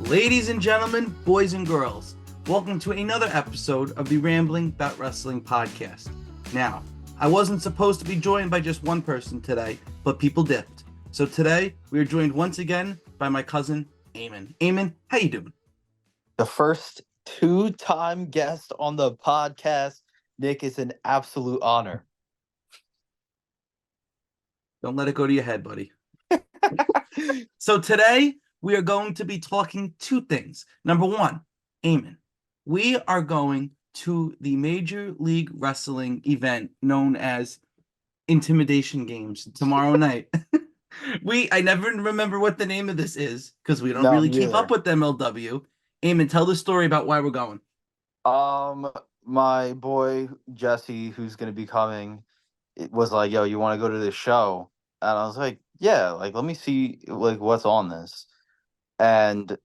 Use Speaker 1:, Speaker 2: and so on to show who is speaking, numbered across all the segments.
Speaker 1: Ladies and gentlemen, boys and girls, welcome to another episode of the Rambling Bout Wrestling podcast. Now, I wasn't supposed to be joined by just one person today, but people dipped. So today, we are joined once again by my cousin, Eamon. Eamon, how you doing?
Speaker 2: The first two-time guest on the podcast, Nick, is an absolute honor.
Speaker 1: Don't let it go to your head, buddy. So today, we are going to be talking two things. Number one, Eamon, we are going to the Major League Wrestling event known as Intimidation Games tomorrow night. I never remember what the name of this is because we don't really keep up with MLW. Eamon, tell the story about why we're going.
Speaker 2: My boy Jesse, who's gonna be coming, it was like, "Yo, you want to go to this show?" And I was like, "Yeah, like let me see like what's on this." And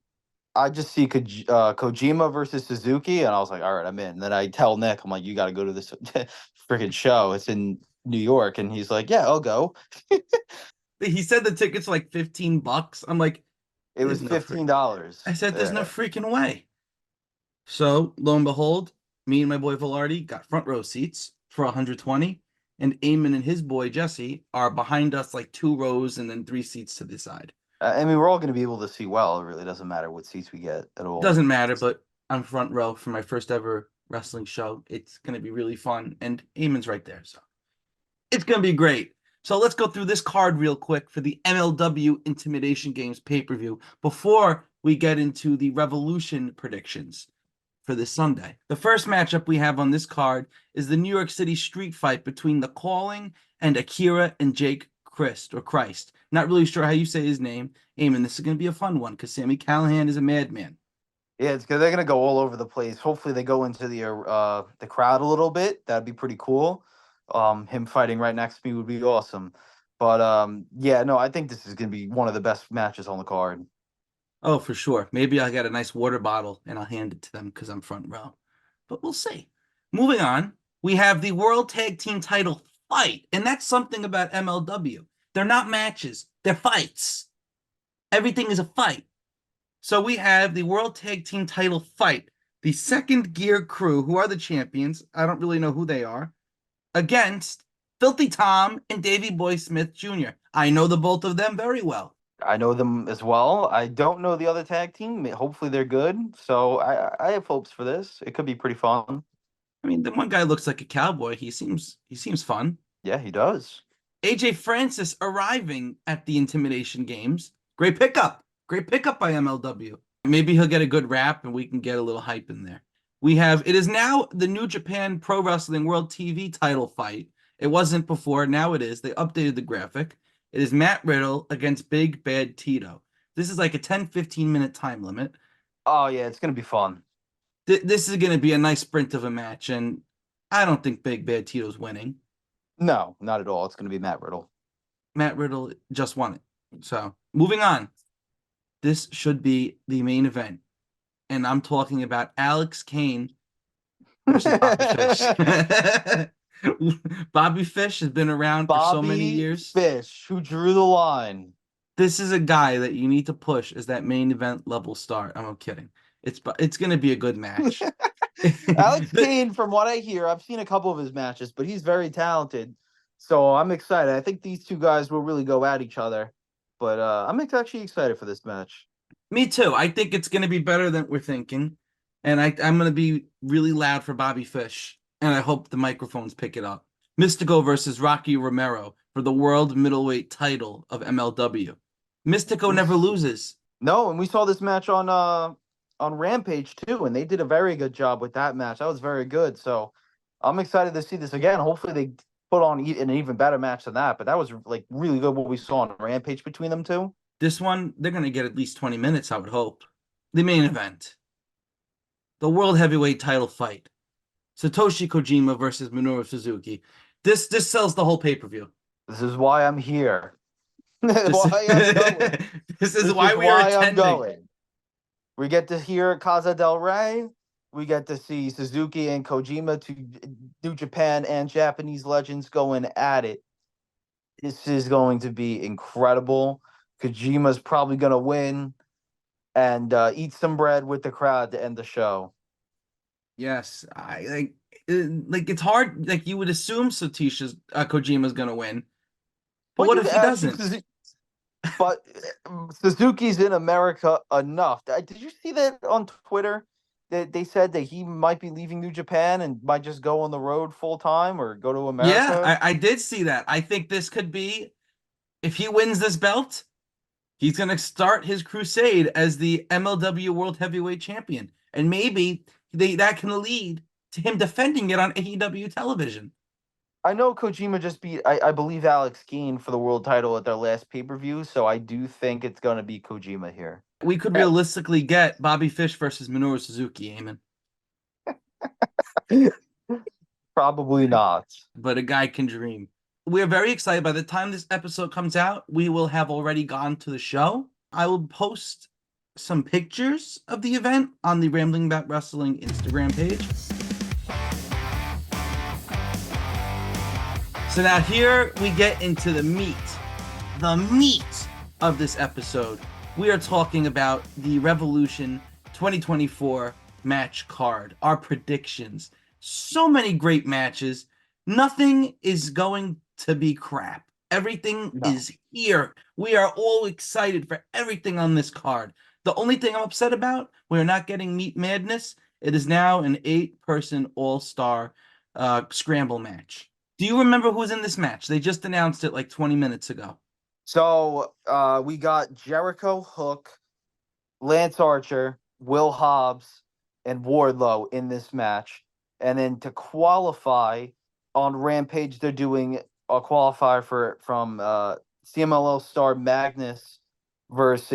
Speaker 2: I just see Kojima versus Suzuki, and I was like, "All right, I'm in." And then I tell Nick, I'm like, "You got to go to this freaking show. It's in New York." And he's like, "Yeah, I'll go."
Speaker 1: He said the tickets were like $15. I'm like,
Speaker 2: it was $15.
Speaker 1: I said, there's no freaking way. So lo and behold, me and my boy Velarde got front row seats for 120, and Eamon and his boy Jesse are behind us like 2 rows and then 3 seats to the side.
Speaker 2: I mean, we're all going to be able to see well. It really doesn't matter what seats we get at all.
Speaker 1: Doesn't matter, but I'm front row for my first ever wrestling show. It's going to be really fun, and Eamon's right there, so it's going to be great. So let's go through this card real quick for the MLW Intimidation Games pay-per-view before we get into the Revolution predictions for this Sunday. The first matchup we have on this card is the New York City street fight between The Calling and Akira and Jake Christ. Not really sure how you say his name. Eamon, this is going to be a fun one because Sami Callihan is a madman.
Speaker 2: Yeah, they're going to go all over the place. Hopefully they go into the crowd a little bit. That'd be pretty cool. Him fighting right next to me would be awesome. But yeah, no, I think this is going to be one of the best matches on the card.
Speaker 1: Oh, for sure. Maybe I'll get a nice water bottle and I'll hand it to them because I'm front row. But we'll see. Moving on, we have the World Tag Team title fight. And that's something about MLW. They're not matches. They're fights. Everything is a fight. So we have the World Tag Team title fight. The Second Gear Crew, who are the champions, I don't really know who they are, against Filthy Tom and Davey Boy Smith Jr. I know the both of them very well.
Speaker 2: I know them as well. I don't know the other tag team. Hopefully they're good. So I have hopes for this. It could be pretty fun.
Speaker 1: I mean, the one guy looks like a cowboy. He seems fun.
Speaker 2: Yeah, he does.
Speaker 1: AJ Francis arriving at the Intimidation Games. Great pickup by MLW. Maybe he'll get a good rap and we can get a little hype in there. It is now the New Japan Pro Wrestling World TV title fight. It wasn't before, now it is. They updated the graphic. It is Matt Riddle against Big Bad Tito. This is like a 10-15 minute time limit.
Speaker 2: Oh yeah, it's going to be fun.
Speaker 1: This is going to be a nice sprint of a match, and I don't think Big Bad Tito's winning.
Speaker 2: No, not at all. It's going to be Matt Riddle.
Speaker 1: Matt Riddle just won it. So, moving on. This should be the main event. And I'm talking about Alex Kane versus Bobby Fish. Bobby Fish has been around for so many years.
Speaker 2: Bobby Fish, who drew the line.
Speaker 1: This is a guy that you need to push as that main event level star. I'm kidding. It's going to be a good match.
Speaker 2: Alex Kane, from what I hear, I've seen a couple of his matches, but he's very talented. So I'm excited. I think these two guys will really go at each other. But I'm actually excited for this match.
Speaker 1: Me too. I think it's going to be better than we're thinking. And I'm going to be really loud for Bobby Fish. And I hope the microphones pick it up. Mystico versus Rocky Romero for the World Middleweight title of MLW. Mystico never loses.
Speaker 2: No, and we saw this match on Rampage too, and they did a very good job with that match. That was very good. So I'm excited to see this again. Hopefully they put on an even better match than that. But that was like really good what we saw on Rampage between them two.
Speaker 1: This one, they're going to get at least 20 minutes, I would hope. The main event. The World Heavyweight title fight. Satoshi Kojima versus Minoru Suzuki. This sells the whole pay-per-view.
Speaker 2: This is why I'm here. This is why we are attending. We get to hear Casa del Rey. We get to see Suzuki and Kojima, two New Japan and Japanese legends, going at it. This is going to be incredible. Kojima's probably going to win. and eat some bread with the crowd to end the show.
Speaker 1: Yes, I like it's hard. Like you would assume Kojima's gonna win, but
Speaker 2: Well,
Speaker 1: what
Speaker 2: you
Speaker 1: if
Speaker 2: could
Speaker 1: he
Speaker 2: actually,
Speaker 1: doesn't?
Speaker 2: but Suzuki's in America enough. Did you see that on Twitter? That they said that he might be leaving New Japan and might just go on the road full time or go to
Speaker 1: Yeah,
Speaker 2: America.
Speaker 1: I did see that. I think this could be if he wins this belt, he's gonna start his crusade as the MLW World Heavyweight Champion, and maybe that can lead to him defending it on AEW television.
Speaker 2: I know Kojima just beat, I believe, Alex Keen for the world title at their last pay per view, so I do think it's going to be Kojima here.
Speaker 1: We could
Speaker 2: Eh,
Speaker 1: realistically get Bobby Fish versus Minoru Suzuki, Eamon,
Speaker 2: Probably not.
Speaker 1: but a guy can dream. We are very excited. By the time this episode comes out, we will have already gone to the show. I will post some pictures of the event on the Rambling About Wrestling Instagram page. So now here we get into the meat of this episode. We are talking about the Revolution 2024 match card, our predictions. So many great matches. Nothing is going to be crap. Everything
Speaker 2: No.
Speaker 1: is here. We are all excited for everything on this card. The only thing I'm upset about, we're not getting Meat Madness. It is now an 8-person all-star scramble match. Do you remember who was in this match? They just announced it like 20 minutes ago.
Speaker 2: So we got Jericho Hook, Lance Archer, Will Hobbs, and Wardlow in this match. And then to qualify on Rampage, they're doing a qualifier from CMLL star Magnus versus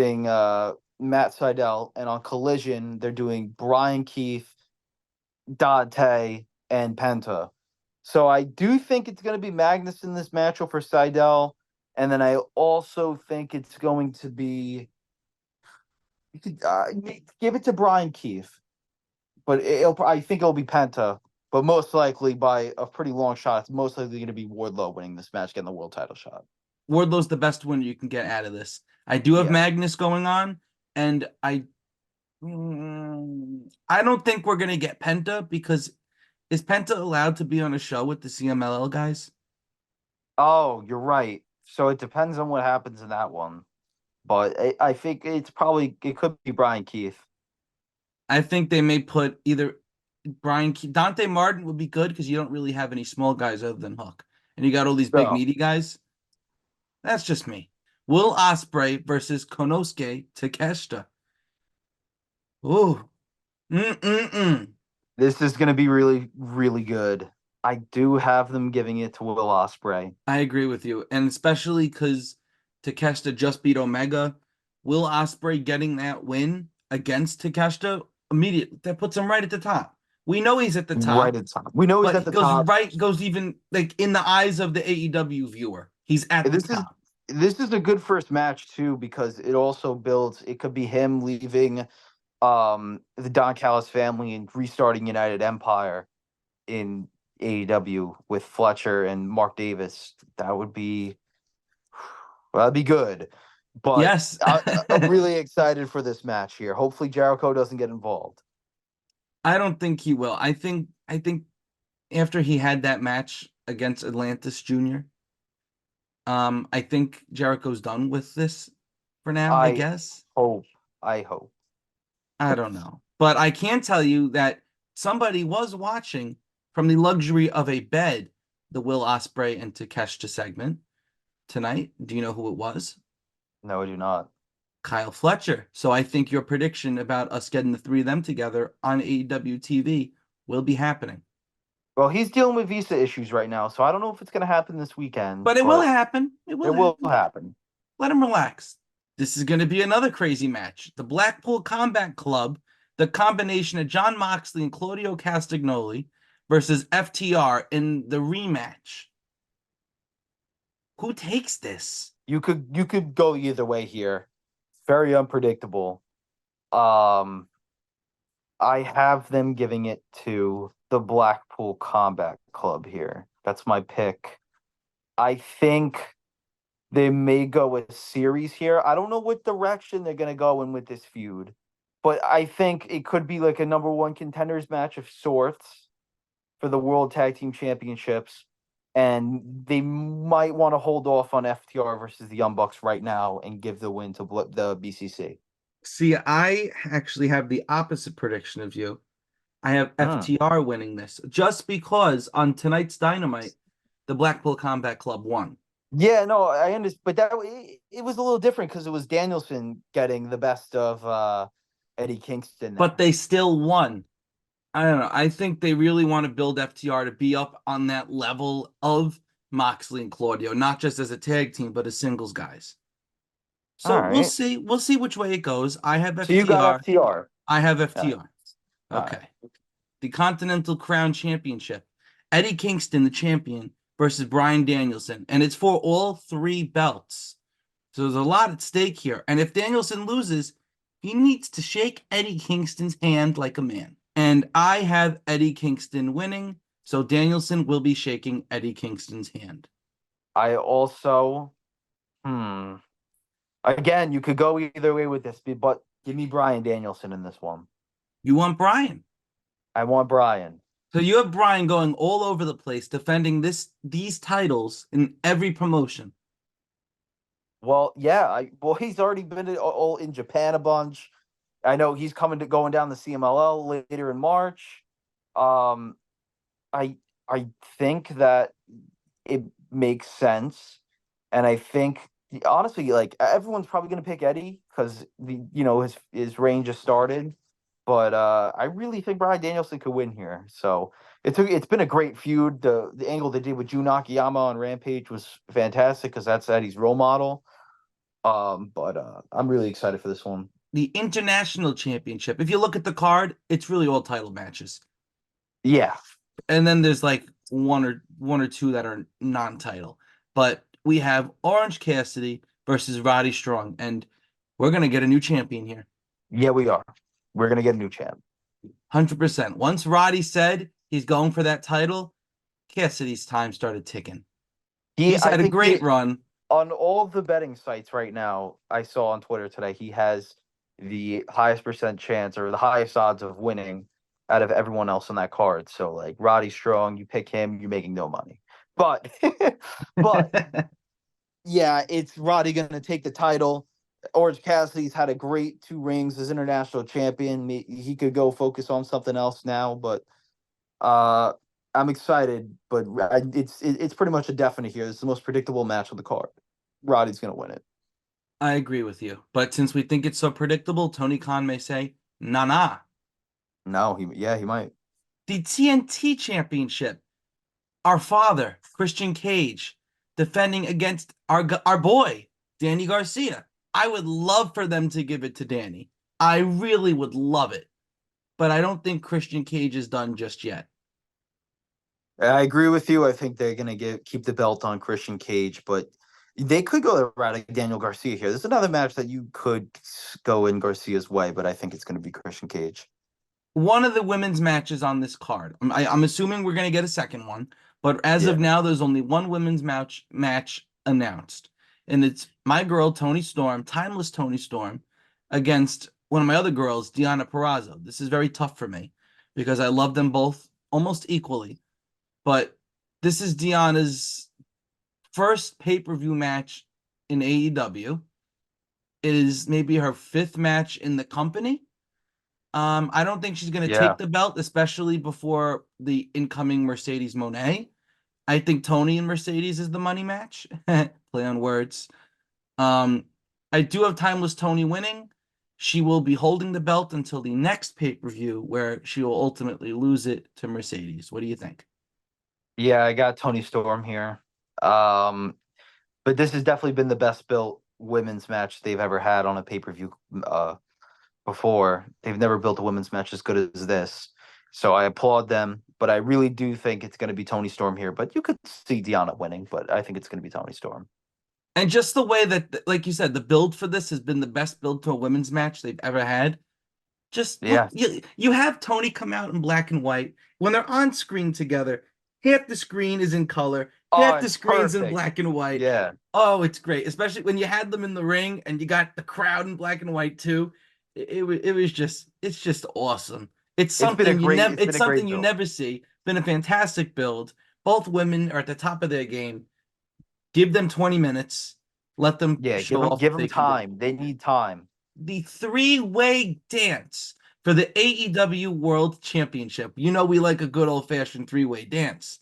Speaker 2: Matt Sydal. And on Collision, they're doing Brian Keith, Dante, and Penta. So I do think it's going to be Magnus in this matchup for Sydal. And then I also think it's going to be you could give it to Brian Keith, but I think it'll be Penta, but most likely by a pretty long shot. It's most likely going to be Wardlow winning this match, getting the world title shot.
Speaker 1: Wardlow's the best winner you can get out of this. I do have
Speaker 2: Yeah.
Speaker 1: Magnus going on, and I don't think we're gonna get Penta because is Penta allowed to be on a show with the CMLL guys?
Speaker 2: Oh, you're right. So it depends on what happens in that one, but I think it could be Brian Keith.
Speaker 1: I think they may put either Dante Martin would be good because you don't really have any small guys other than Hook, and you got all these big
Speaker 2: So
Speaker 1: meaty guys. That's just me. Will Ospreay versus Konosuke Takeshita. Ooh. Mm-mm-mm.
Speaker 2: this is going to be really, really good. I do have them giving it to Will Ospreay.
Speaker 1: I agree with you. And especially because Takeshita just beat Omega. Will Ospreay getting that win against Takeshita immediately, that puts him right at the top. We know he's at the
Speaker 2: Right
Speaker 1: top,
Speaker 2: at the top. We know he's
Speaker 1: but
Speaker 2: at
Speaker 1: he
Speaker 2: the
Speaker 1: goes
Speaker 2: top.
Speaker 1: right, goes even like in the eyes of the AEW viewer. He's at the
Speaker 2: This is
Speaker 1: top.
Speaker 2: this is a good first match too because it also builds. It could be him leaving the Don Callis family and restarting United Empire in AEW with Fletcher and Mark Davis. That would be that'd be good. But
Speaker 1: Yes.
Speaker 2: I'm really excited for this match here. Hopefully Jericho doesn't get involved.
Speaker 1: I don't think he will. I think after he had that match against Atlantis Jr., I think Jericho's done with this for now, I
Speaker 2: I
Speaker 1: guess.
Speaker 2: hope. I hope.
Speaker 1: I don't know. But I can tell you that somebody was watching from the luxury of a bed the Will Ospreay and Takeshita segment tonight. Do you know who it was?
Speaker 2: No, I do not.
Speaker 1: Kyle Fletcher. So I think your prediction about us getting the three of them together on AEW TV will be happening.
Speaker 2: Well, he's dealing with visa issues right now, so I don't know if it's going to happen this weekend,
Speaker 1: But it will
Speaker 2: but
Speaker 1: happen. It
Speaker 2: it
Speaker 1: will
Speaker 2: will
Speaker 1: happen.
Speaker 2: happen.
Speaker 1: Let him relax. This is going to be another crazy match. The Blackpool Combat Club, the combination of John Moxley and Claudio Castagnoli versus FTR in the rematch. Who takes this?
Speaker 2: You could go either way here. Very unpredictable. Um, I have them giving it to the Blackpool Combat Club here. That's my pick. I think they may go a series here. I don't know what direction they're gonna go in with this feud, but I think it could be like a number one contenders match of sorts for the World Tag Team Championships, and they might want to hold off on FTR versus the Young Bucks right now and give the win to the BCC.
Speaker 1: See, I actually have the opposite prediction of you. I have
Speaker 2: Hmm.
Speaker 1: FTR winning this just because on tonight's Dynamite, the Blackpool Combat Club won.
Speaker 2: Yeah, no, I understand, but it was a little different because it was Danielson getting the best of Eddie Kingston
Speaker 1: But
Speaker 2: there.
Speaker 1: they still won. I don't know. I think they really want to build FTR to be up on that level of Moxley and Claudio, not just as a tag team, but as singles guys. So
Speaker 2: All
Speaker 1: we'll
Speaker 2: right.
Speaker 1: see. We'll see which way it goes. I have
Speaker 2: So you got
Speaker 1: FTR.
Speaker 2: FTR.
Speaker 1: I have
Speaker 2: All right.
Speaker 1: FTR.
Speaker 2: All right.
Speaker 1: Okay. The Continental Crown Championship. Eddie Kingston, the champion, versus Bryan Danielson. And it's for all three belts. So there's a lot at stake here. And if Danielson loses, he needs to shake Eddie Kingston's hand like a man. And I have Eddie Kingston winning. So Danielson will be shaking Eddie Kingston's hand.
Speaker 2: I also, again, you could go either way with this, but give me Brian Danielson in this one.
Speaker 1: You want Bryan.
Speaker 2: I want Brian.
Speaker 1: So you have Bryan going all over the place, defending these titles in every promotion.
Speaker 2: Well, yeah, well he's already been all in Japan a bunch. I know he's going down the CMLL later in March. Um, I I think that it makes sense, and I think honestly, like everyone's probably going to pick Eddie because his reign just started. But I really think Bryan Danielson could win here. So it's been a great feud. The angle they did with Jun Akiyama on Rampage was fantastic because that's Eddie's role model. But I'm really excited for this one.
Speaker 1: The International Championship. If you look at the card, it's really all title matches.
Speaker 2: Yeah,
Speaker 1: And then there's like one or two that are non-title. But we have Orange Cassidy versus Roddy Strong, and we're gonna get a new champion here.
Speaker 2: yeah, we are. We're gonna get a new champ.
Speaker 1: 100%. Once Roddy said he's going for that title, Cassidy's time started ticking. He's
Speaker 2: I
Speaker 1: had a
Speaker 2: think
Speaker 1: great run.
Speaker 2: on all of the betting sites right now, I saw on Twitter today, he has the highest percent chance or the highest odds of winning out of everyone else on that card. So like Roddy Strong, you pick him, you're making no money. But but yeah, it's Roddy gonna take the title. Orange Cassidy's had a great two rings as international champion. He could go focus on something else now, but uh I'm excited, but it's pretty much a definite here. It's the most predictable match on the card. Roddy's gonna win it.
Speaker 1: I agree with you. But since we think it's so predictable, Tony Khan may say, nah, nah.
Speaker 2: No, he might.
Speaker 1: The TNT Championship. Our father, Christian Cage, defending against our boy, Danny Garcia. I would love for them to give it to Danny. I really would love it. But I don't think Christian Cage is done just yet.
Speaker 2: I agree with you. I think they're gonna keep the belt on Christian Cage, but they could go the route of Daniel Garcia here. There's another match that you could go in Garcia's way, but I think it's gonna be Christian Cage.
Speaker 1: One of the women's matches on this card. I'm assuming we're going to get a second one, but as of
Speaker 2: Yeah.
Speaker 1: now, there's only one women's match announced, and it's my girl Tony Storm, timeless Tony Storm, against one of my other girls, Deonna Purrazzo. This is very tough for me because I love them both almost equally, but this is Deonna's first pay-per-view match in AEW. It is maybe her fifth match in the company. I don't think she's going to
Speaker 2: Yeah.
Speaker 1: take the belt, especially before the incoming Mercedes Monet. I think Tony and Mercedes is the money match. Play on words. Um, I do have Timeless Tony winning. She will be holding the belt until the next pay-per-view where she will ultimately lose it to Mercedes. What do you think?
Speaker 2: Yeah, I got Tony Storm here. But this has definitely been the best built women's match they've ever had on a pay-per-view before. They've never built a women's match as good as this. So I applaud them, but I really do think it's going to be Tony Storm here. But you could see Deonna winning, but I think it's going to be Tony Storm.
Speaker 1: And just the way that, like you said, the build for this has been the best build to a women's match they've ever had. Just look,
Speaker 2: Yeah.
Speaker 1: you have Tony come out in black and white when they're on screen together. half the screen is in color,
Speaker 2: Oh,
Speaker 1: half the
Speaker 2: it's
Speaker 1: screen's in
Speaker 2: perfect.
Speaker 1: black and white.
Speaker 2: Yeah.
Speaker 1: Oh, it's great, especially when you had them in the ring and you got the crowd in black and white too. It was just it's just awesome. It's something you never
Speaker 2: It's
Speaker 1: it's
Speaker 2: been a great
Speaker 1: something you
Speaker 2: build.
Speaker 1: never see. Been a fantastic build. Both women are at the top of their game. Give them 20 minutes. Let them
Speaker 2: Yeah,
Speaker 1: show off
Speaker 2: give
Speaker 1: what
Speaker 2: them
Speaker 1: they can do.
Speaker 2: time. They need time.
Speaker 1: The three-way dance for the AEW World Championship. You know we like a good old-fashioned three-way dance.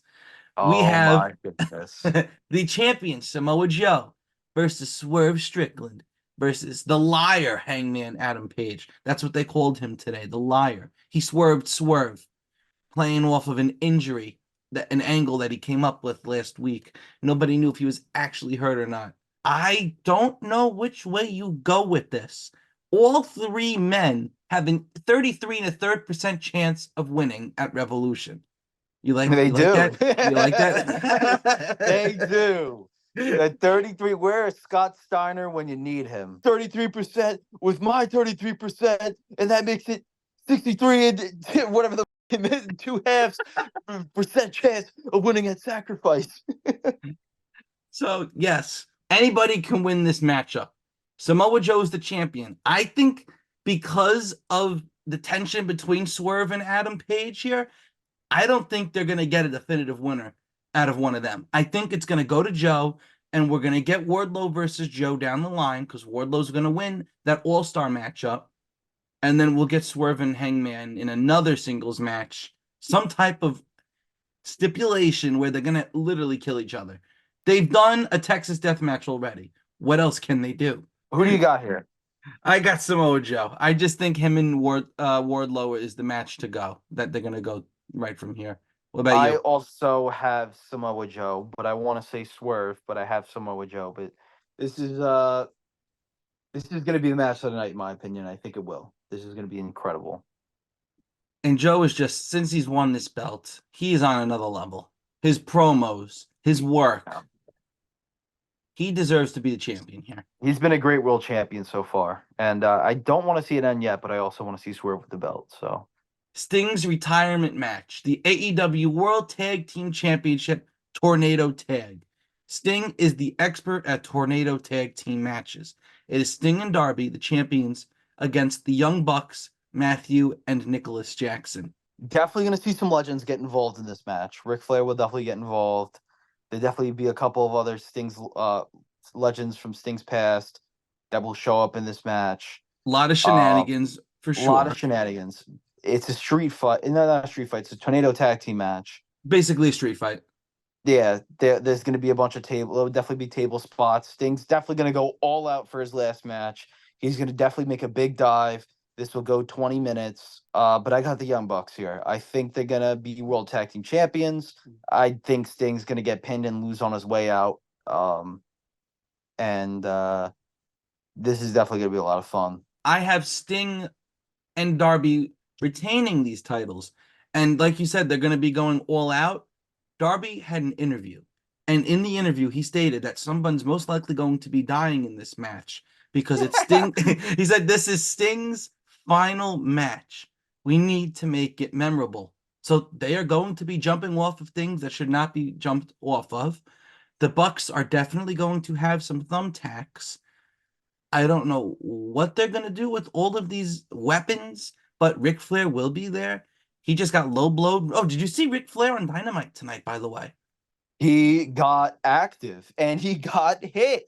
Speaker 1: We
Speaker 2: Oh
Speaker 1: have
Speaker 2: my goodness.
Speaker 1: the champion Samoa Joe versus Swerve Strickland versus the liar Hangman Adam Page. That's what they called him today, the liar. He Swerve, playing off of an injury, an angle that he came up with last week. Nobody knew if he was actually hurt or not. I don't know which way you go with this. All three men have a 33 and a third percent chance of winning at Revolution.
Speaker 2: They
Speaker 1: You like
Speaker 2: do.
Speaker 1: that? You like
Speaker 2: They
Speaker 1: that?
Speaker 2: do. At 33, where is Scott Steiner when you need him? 33% with my 33%, and that makes it 63 and whatever the two halves percent chance of winning at sacrifice.
Speaker 1: So, yes, anybody can win this matchup. Samoa Joe's the champion. I think because of the tension between Swerve and Adam Page here, I don't think they're going to get a definitive winner out of one of them. I think it's going to go to Joe, and we're going to get Wardlow versus Joe down the line because Wardlow's going to win that All-Star matchup. And then we'll get Swerve and Hangman in another singles match, some type of stipulation where they're going to literally kill each other. They've done a Texas death match already. What else can they do?
Speaker 2: Who do you got here?
Speaker 1: I got Samoa Joe. I just think him and Wardlow is the match to go. That they're gonna go right from here. What about
Speaker 2: I
Speaker 1: you?
Speaker 2: also have Samoa Joe, but I want to say Swerve, but I have Samoa Joe. But this is uh this is going to be the match of the night, in my opinion. I think it will. This is going to be incredible.
Speaker 1: And Joe is just since he's won this belt, he's on another level. His promos, his
Speaker 2: Yeah.
Speaker 1: work, he deserves to be the champion here.
Speaker 2: He's been a great world champion so far, and I don't want to see it end yet, but I also want to see Swerve with the belt. So
Speaker 1: Sting's retirement match, the AEW World Tag Team Championship Tornado Tag. Sting is the expert at Tornado Tag Team matches. It is Sting and Darby, the champions, against the Young Bucks, Matthew and Nicholas Jackson.
Speaker 2: definitely going to see some legends get involved in this match. Ric Flair will definitely get involved. There definitely be a couple of other legends from Sting's past that will show up in this match.
Speaker 1: A lot of
Speaker 2: Uh,
Speaker 1: shenanigans for
Speaker 2: a lot of
Speaker 1: sure.
Speaker 2: shenanigans. It's a street fight. No, not a street fight. It's a tornado tag team match.
Speaker 1: Basically a street fight.
Speaker 2: Yeah, there's going to be a bunch of table. There'll definitely be table spots. Sting's definitely going to go all out for his last match. He's going to definitely make a big dive. This will go 20 minutes. But I got the Young Bucks here. I think they're going to be World Tag Team Champions. I think Sting's going to get pinned and lose on his way out. And this is definitely going to be a lot of fun.
Speaker 1: I have Sting and Darby retaining these titles. And like you said, they're going to be going all out. Darby had an interview. And in the interview, he stated that someone's most likely going to be dying in this match because it's Sting. He said, this is Sting's final match. We need to make it memorable. So they are going to be jumping off of things that should not be jumped off of. The Bucks are definitely going to have some thumbtacks. I don't know what they're going to do with all of these weapons, but Ric Flair will be there. He just got low blowed. Oh, did you see Ric Flair on Dynamite tonight, by the way?
Speaker 2: He got active and he got hit.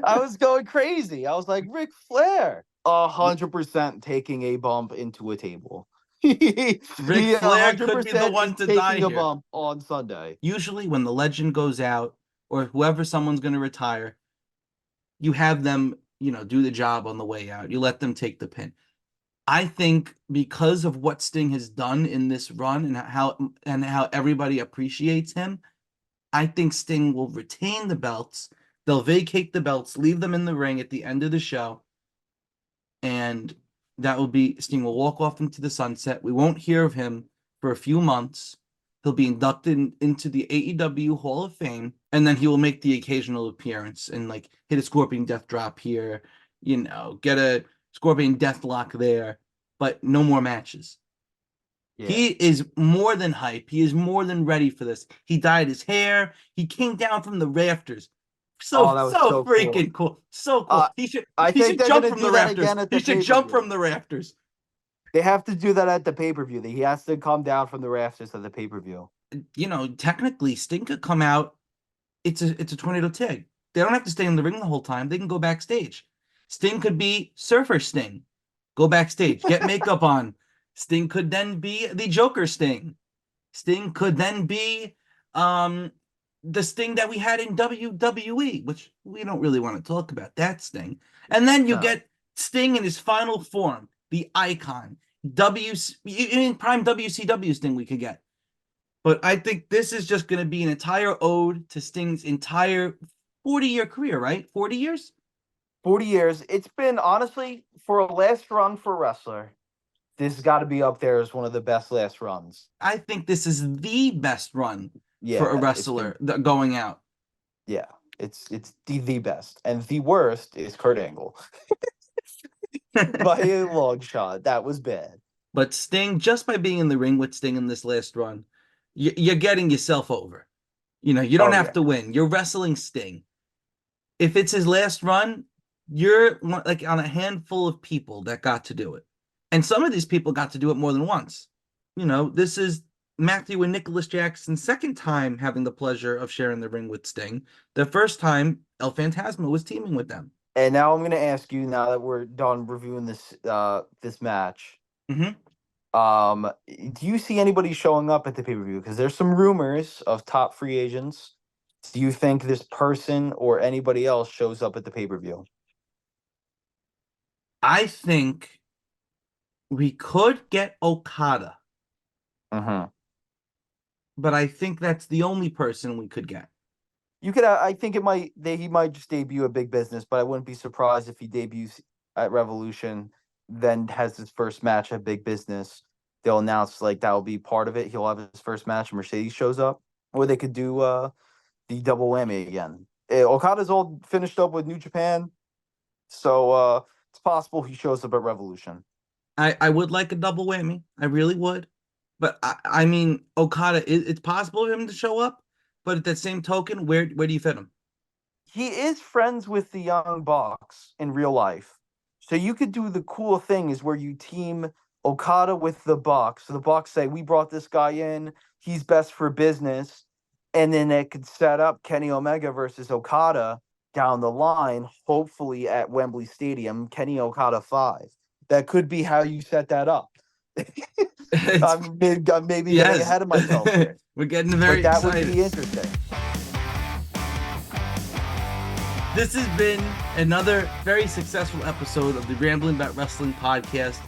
Speaker 2: I was going crazy. I was like, Ric Flair, 100% taking a bump into a table.
Speaker 1: Ric
Speaker 2: He
Speaker 1: Flair could be the
Speaker 2: 100% is
Speaker 1: one to die
Speaker 2: taking a
Speaker 1: here.
Speaker 2: bump on Sunday.
Speaker 1: Usually, when the legend goes out or whoever someone's going to retire, you have them, do the job on the way out. You let them take the pin. I think because of what Sting has done in this run and how everybody appreciates him, I think Sting will retain the belts. They'll vacate the belts, leave them in the ring at the end of the show, and that will be Sting will walk off into the sunset. We won't hear of him for a few months. He'll be inducted into the AEW Hall of Fame, and then he will make the occasional appearance and like hit a Scorpion Death Drop here, get a Scorpion Deathlock there, but no more matches.
Speaker 2: Yeah.
Speaker 1: He is more than hype. He is more than ready for this. He dyed his hair. He came down from the rafters.
Speaker 2: Oh,
Speaker 1: So
Speaker 2: that was
Speaker 1: so
Speaker 2: so cool.
Speaker 1: freaking cool. So cool.
Speaker 2: Uh,
Speaker 1: He should
Speaker 2: I
Speaker 1: he
Speaker 2: think
Speaker 1: should
Speaker 2: they're
Speaker 1: jump
Speaker 2: gonna
Speaker 1: from the
Speaker 2: do that
Speaker 1: rafters.
Speaker 2: again at
Speaker 1: He
Speaker 2: the
Speaker 1: should
Speaker 2: pay per
Speaker 1: jump
Speaker 2: view.
Speaker 1: from the rafters.
Speaker 2: They have to do that at the pay per view. He has to come down from the rafters at the pay per view.
Speaker 1: You know, technically, Sting could come out. It's a tornado tag. They don't have to stay in the ring the whole time. They can go backstage. Sting could be Surfer Sting. Go backstage. Get makeup on. Sting could then be the Joker Sting. Sting could then be the Sting that we had in WWE, which we don't really want to talk about that Sting. And then you
Speaker 2: No.
Speaker 1: get Sting in his final form, the icon. In prime WCW Sting we could get. But I think this is just going to be an entire ode to Sting's entire 40-year career, right? 40 years?
Speaker 2: 40 years. It's been, honestly, for a last run for a wrestler, this has got to be up there as one of the best last runs.
Speaker 1: I think this is the best run for a
Speaker 2: Yeah,
Speaker 1: wrestler going out.
Speaker 2: Yeah, it's the best. And the worst is Kurt Angle. By a long shot. That was bad.
Speaker 1: But Sting, just by being in the ring with Sting in this last run, you're getting yourself over. You know, you don't have to win. You're wrestling Sting. If it's his last run, you're like on a handful of people that got to do it. And some of these people got to do it more than once. You know, this is Matthew and Nicholas Jackson's second time having the pleasure of sharing the ring with Sting. The first time, El Phantasmo was teaming with them.
Speaker 2: And now I'm going to ask you, now that we're done reviewing this this match, do you see anybody showing up at the pay-per-view? Because there's some rumors of top free agents. Do you think this person or anybody else shows up at the pay-per-view?
Speaker 1: I think we could get Okada. But I think that's the only person we could get.
Speaker 2: You could, I think he might just debut a big business, but I wouldn't be surprised if he debuts at Revolution, then has his first match at Big Business. They'll announce like that will be part of it. He'll have his first match, and Mercedes shows up, or they could do the double whammy again. Okada's all finished up with New Japan, so it's possible he shows up at Revolution.
Speaker 1: I would like a double whammy. I really would. But I mean, Okada, it's possible for him to show up. But at that same token, where do you fit him?
Speaker 2: He is friends with the Young Bucks in real life. So you could do the cool thing is where you team Okada with the Bucks. So the Bucks say, we brought this guy in. He's best for business. And then it could set up Kenny Omega versus Okada down the line, hopefully at Wembley Stadium, Kenny Okada 5. That could be how you set that up. I'm maybe getting ahead of myself here.
Speaker 1: We're getting very excited.
Speaker 2: That would be interesting.
Speaker 1: This has been another very successful episode of the Rambling About Wrestling podcast.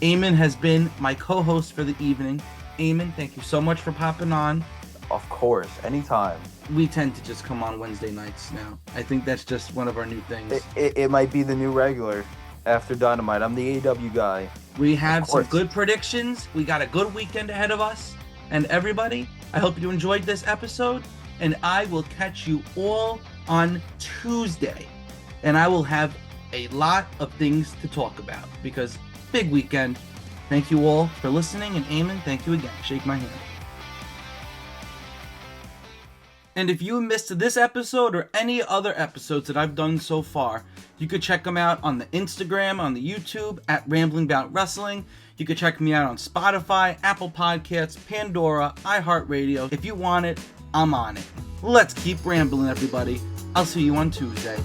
Speaker 1: Eamon has been my co-host for the evening. Eamon, thank you so much for popping on.
Speaker 2: Of course, anytime.
Speaker 1: We tend to just come on Wednesday nights now. I think that's just one of our new things.
Speaker 2: It might be the new regular after Dynamite. I'm the AEW guy.
Speaker 1: We have some good predictions. We got a good weekend ahead of us. And everybody, I hope you enjoyed this episode. And I will catch you all on Tuesday. And I will have a lot of things to talk about because big weekend. Thank you all for listening. And Eamon, thank you again. Shake my hand. And if you missed this episode or any other episodes that I've done so far, you could check them out on the Instagram, on the YouTube, at Rambling About Wrestling. You could check me out on Spotify, Apple Podcasts, Pandora, iHeartRadio. If you want it, I'm on it. Let's keep rambling, everybody. I'll see you on Tuesday.